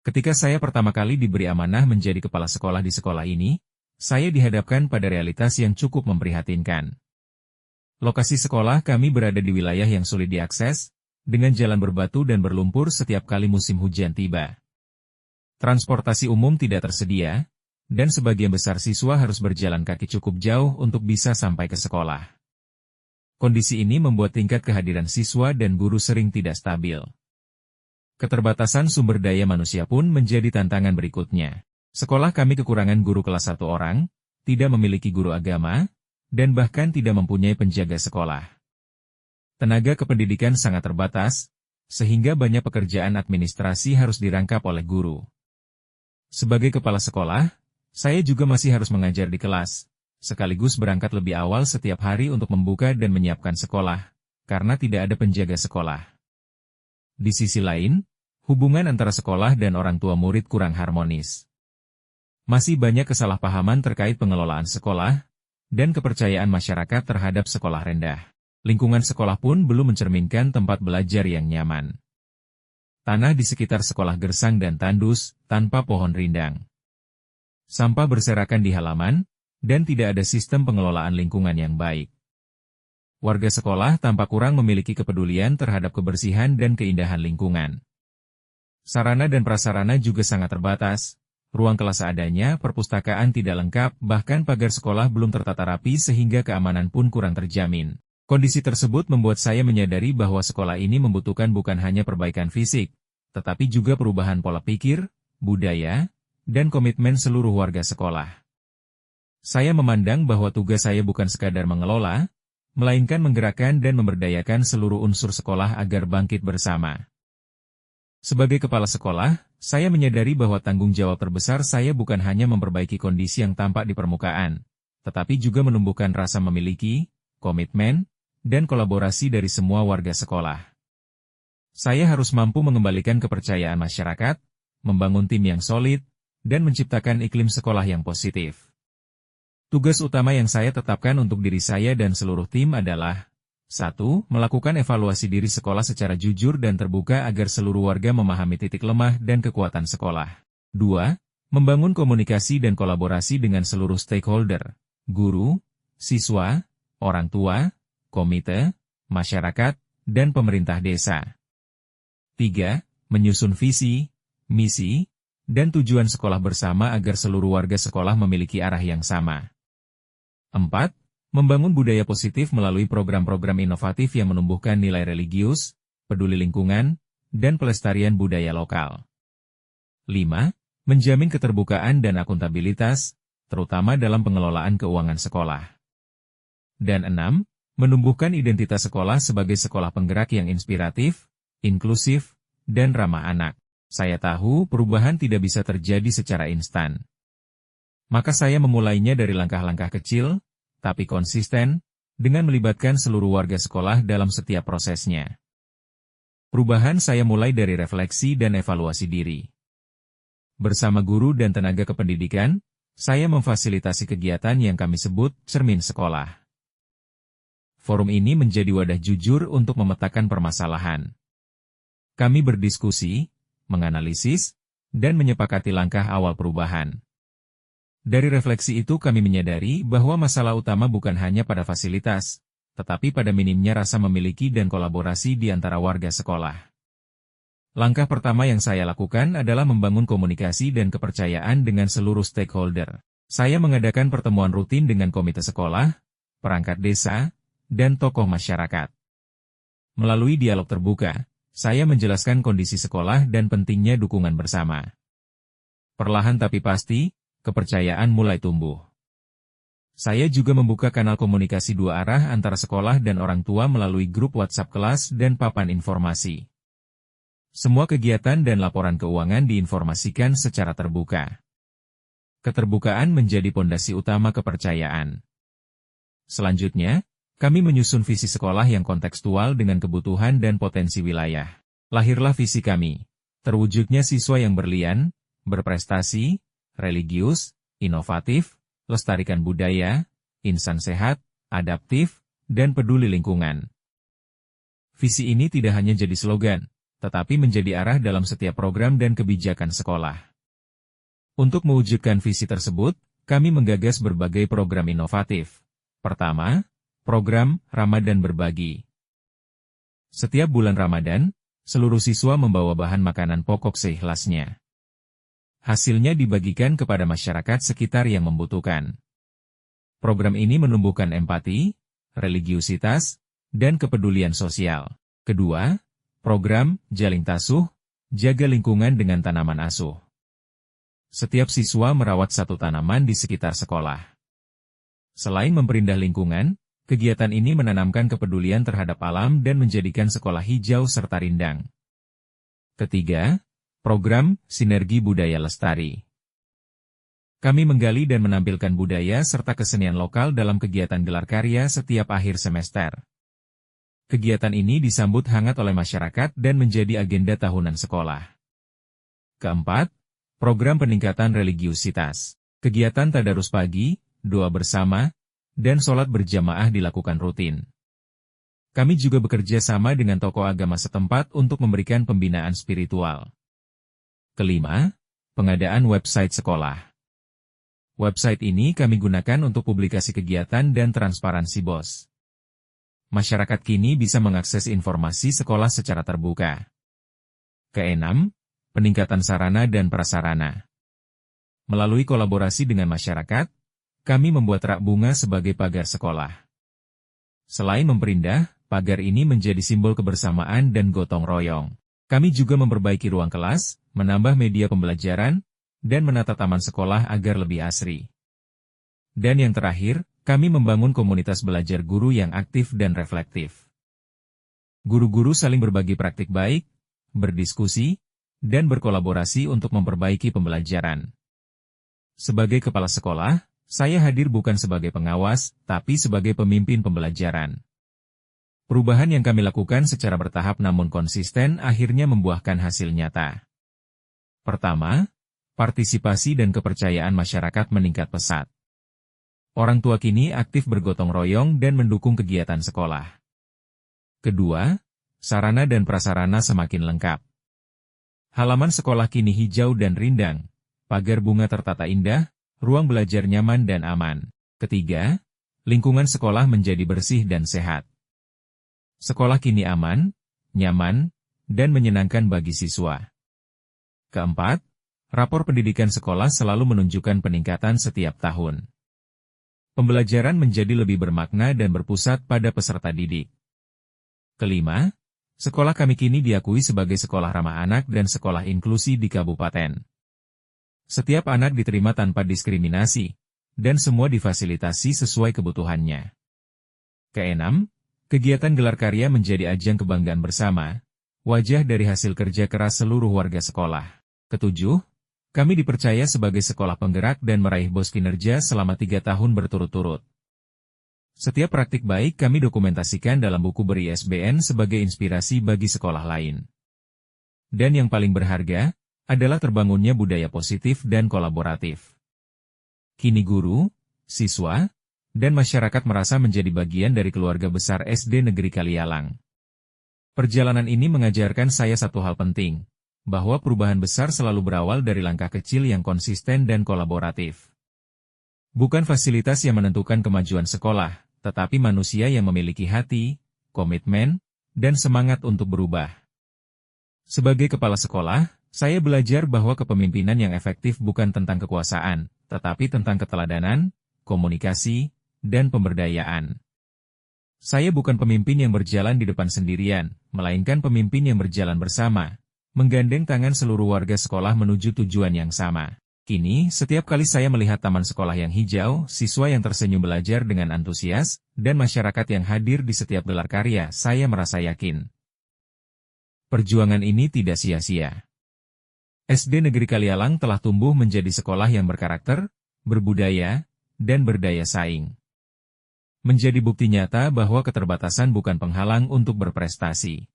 Ketika saya pertama kali diberi amanah menjadi kepala sekolah di sekolah ini, saya dihadapkan pada realitas yang cukup memprihatinkan. Lokasi sekolah kami berada di wilayah yang sulit diakses, dengan jalan berbatu dan berlumpur setiap kali musim hujan tiba. Transportasi umum tidak tersedia, dan sebagian besar siswa harus berjalan kaki cukup jauh untuk bisa sampai ke sekolah. Kondisi ini membuat tingkat kehadiran siswa dan guru sering tidak stabil. Keterbatasan sumber daya manusia pun menjadi tantangan berikutnya. Sekolah kami kekurangan guru kelas 1 orang, tidak memiliki guru agama, dan bahkan tidak mempunyai penjaga sekolah. Tenaga kependidikan sangat terbatas, sehingga banyak pekerjaan administrasi harus dirangkap oleh guru. Sebagai kepala sekolah, saya juga masih harus mengajar di kelas, sekaligus berangkat lebih awal setiap hari untuk membuka dan menyiapkan sekolah, karena tidak ada penjaga sekolah. Di sisi lain, hubungan antara sekolah dan orang tua murid kurang harmonis. Masih banyak kesalahpahaman terkait pengelolaan sekolah, dan kepercayaan masyarakat terhadap sekolah rendah. Lingkungan sekolah pun belum mencerminkan tempat belajar yang nyaman. Tanah di sekitar sekolah gersang dan tandus, tanpa pohon rindang. Sampah berserakan di halaman, dan tidak ada sistem pengelolaan lingkungan yang baik. Warga sekolah tampak kurang memiliki kepedulian terhadap kebersihan dan keindahan lingkungan. Sarana dan prasarana juga sangat terbatas, ruang kelas seadanya, perpustakaan tidak lengkap, bahkan pagar sekolah belum tertata rapi sehingga keamanan pun kurang terjamin. Kondisi tersebut membuat saya menyadari bahwa sekolah ini membutuhkan bukan hanya perbaikan fisik, tetapi juga perubahan pola pikir, budaya, dan komitmen seluruh warga sekolah. Saya memandang bahwa tugas saya bukan sekadar mengelola, melainkan menggerakkan dan memberdayakan seluruh unsur sekolah agar bangkit bersama. Sebagai kepala sekolah, saya menyadari bahwa tanggung jawab terbesar saya bukan hanya memperbaiki kondisi yang tampak di permukaan, tetapi juga menumbuhkan rasa memiliki, komitmen, dan kolaborasi dari semua warga sekolah. Saya harus mampu mengembalikan kepercayaan masyarakat, membangun tim yang solid, dan menciptakan iklim sekolah yang positif. Tugas utama yang saya tetapkan untuk diri saya dan seluruh tim adalah 1. Melakukan evaluasi diri sekolah secara jujur dan terbuka agar seluruh warga memahami titik lemah dan kekuatan sekolah. 2. Membangun komunikasi dan kolaborasi dengan seluruh stakeholder, guru, siswa, orang tua, komite, masyarakat, dan pemerintah desa. 3. Menyusun visi, misi, dan tujuan sekolah bersama agar seluruh warga sekolah memiliki arah yang sama. 4. Membangun budaya positif melalui program-program inovatif yang menumbuhkan nilai religius, peduli lingkungan, dan pelestarian budaya lokal. 5. Menjamin keterbukaan dan akuntabilitas, terutama dalam pengelolaan keuangan sekolah. Dan 6. Menumbuhkan identitas sekolah sebagai sekolah penggerak yang inspiratif, inklusif, dan ramah anak. Saya tahu perubahan tidak bisa terjadi secara instan. Maka saya memulainya dari langkah-langkah kecil, tapi konsisten, dengan melibatkan seluruh warga sekolah dalam setiap prosesnya. Perubahan saya mulai dari refleksi dan evaluasi diri. Bersama guru dan tenaga kependidikan, saya memfasilitasi kegiatan yang kami sebut cermin sekolah. Forum ini menjadi wadah jujur untuk memetakan permasalahan. Kami berdiskusi, menganalisis, dan menyepakati langkah awal perubahan. Dari refleksi itu kami menyadari bahwa masalah utama bukan hanya pada fasilitas, tetapi pada minimnya rasa memiliki dan kolaborasi di antara warga sekolah. Langkah pertama yang saya lakukan adalah membangun komunikasi dan kepercayaan dengan seluruh stakeholder. Saya mengadakan pertemuan rutin dengan komite sekolah, perangkat desa, dan tokoh masyarakat. Melalui dialog terbuka, saya menjelaskan kondisi sekolah dan pentingnya dukungan bersama. Perlahan tapi pasti, kepercayaan mulai tumbuh. Saya juga membuka kanal komunikasi dua arah antara sekolah dan orang tua melalui grup WhatsApp kelas dan papan informasi. Semua kegiatan dan laporan keuangan diinformasikan secara terbuka. Keterbukaan menjadi pondasi utama kepercayaan. Selanjutnya, kami menyusun visi sekolah yang kontekstual dengan kebutuhan dan potensi wilayah. Lahirlah visi kami, terwujudnya siswa yang berlian, berprestasi, religius, inovatif, lestarikan budaya, insan sehat, adaptif, dan peduli lingkungan. Visi ini tidak hanya jadi slogan, tetapi menjadi arah dalam setiap program dan kebijakan sekolah. Untuk mewujudkan visi tersebut, kami menggagas berbagai program inovatif. Pertama, program Ramadan Berbagi. Setiap bulan Ramadan, seluruh siswa membawa bahan makanan pokok seikhlasnya. Hasilnya dibagikan kepada masyarakat sekitar yang membutuhkan. Program ini menumbuhkan empati, religiusitas, dan kepedulian sosial. Kedua, program Jaling Tasuh, jaga lingkungan dengan tanaman asuh. Setiap siswa merawat satu tanaman di sekitar sekolah. Selain memperindah lingkungan, kegiatan ini menanamkan kepedulian terhadap alam dan menjadikan sekolah hijau serta rindang. Ketiga, program Sinergi Budaya Lestari. Kami menggali dan menampilkan budaya serta kesenian lokal dalam kegiatan gelar karya setiap akhir semester. Kegiatan ini disambut hangat oleh masyarakat dan menjadi agenda tahunan sekolah. Keempat, program peningkatan religiusitas. Kegiatan tadarus pagi, doa bersama, dan sholat berjamaah dilakukan rutin. Kami juga bekerja sama dengan tokoh agama setempat untuk memberikan pembinaan spiritual. Kelima, pengadaan website sekolah. Website ini kami gunakan untuk publikasi kegiatan dan transparansi BOS. Masyarakat kini bisa mengakses informasi sekolah secara terbuka. Keenam, peningkatan sarana dan prasarana. Melalui kolaborasi dengan masyarakat, kami membuat rak bunga sebagai pagar sekolah. Selain memperindah, pagar ini menjadi simbol kebersamaan dan gotong royong. Kami juga memperbaiki ruang kelas, menambah media pembelajaran, dan menata taman sekolah agar lebih asri. Dan yang terakhir, kami membangun komunitas belajar guru yang aktif dan reflektif. Guru-guru saling berbagi praktik baik, berdiskusi, dan berkolaborasi untuk memperbaiki pembelajaran. Sebagai kepala sekolah, saya hadir bukan sebagai pengawas, tapi sebagai pemimpin pembelajaran. Perubahan yang kami lakukan secara bertahap namun konsisten akhirnya membuahkan hasil nyata. Pertama, partisipasi dan kepercayaan masyarakat meningkat pesat. Orang tua kini aktif bergotong royong dan mendukung kegiatan sekolah. Kedua, sarana dan prasarana semakin lengkap. Halaman sekolah kini hijau dan rindang, pagar bunga tertata indah, ruang belajar nyaman dan aman. Ketiga, lingkungan sekolah menjadi bersih dan sehat. Sekolah kini aman, nyaman, dan menyenangkan bagi siswa. Keempat, rapor pendidikan sekolah selalu menunjukkan peningkatan setiap tahun. Pembelajaran menjadi lebih bermakna dan berpusat pada peserta didik. Kelima, sekolah kami kini diakui sebagai sekolah ramah anak dan sekolah inklusi di kabupaten. Setiap anak diterima tanpa diskriminasi, dan semua difasilitasi sesuai kebutuhannya. Keenam, kegiatan gelar karya menjadi ajang kebanggaan bersama, wajah dari hasil kerja keras seluruh warga sekolah. Ketujuh, kami dipercaya sebagai sekolah penggerak dan meraih BOS kinerja selama 3 tahun berturut-turut. Setiap praktik baik kami dokumentasikan dalam buku ber-ISBN sebagai inspirasi bagi sekolah lain. Dan yang paling berharga, adalah terbangunnya budaya positif dan kolaboratif. Kini guru, siswa, dan masyarakat merasa menjadi bagian dari keluarga besar SD Negeri Kalialang. Perjalanan ini mengajarkan saya satu hal penting, bahwa perubahan besar selalu berawal dari langkah kecil yang konsisten dan kolaboratif. Bukan fasilitas yang menentukan kemajuan sekolah, tetapi manusia yang memiliki hati, komitmen, dan semangat untuk berubah. Sebagai kepala sekolah, saya belajar bahwa kepemimpinan yang efektif bukan tentang kekuasaan, tetapi tentang keteladanan, komunikasi, dan pemberdayaan. Saya bukan pemimpin yang berjalan di depan sendirian, melainkan pemimpin yang berjalan bersama, menggandeng tangan seluruh warga sekolah menuju tujuan yang sama. Kini, setiap kali saya melihat taman sekolah yang hijau, siswa yang tersenyum belajar dengan antusias, dan masyarakat yang hadir di setiap gelar karya, saya merasa yakin. Perjuangan ini tidak sia-sia. SD Negeri Kalialang telah tumbuh menjadi sekolah yang berkarakter, berbudaya, dan berdaya saing. Menjadi bukti nyata bahwa keterbatasan bukan penghalang untuk berprestasi.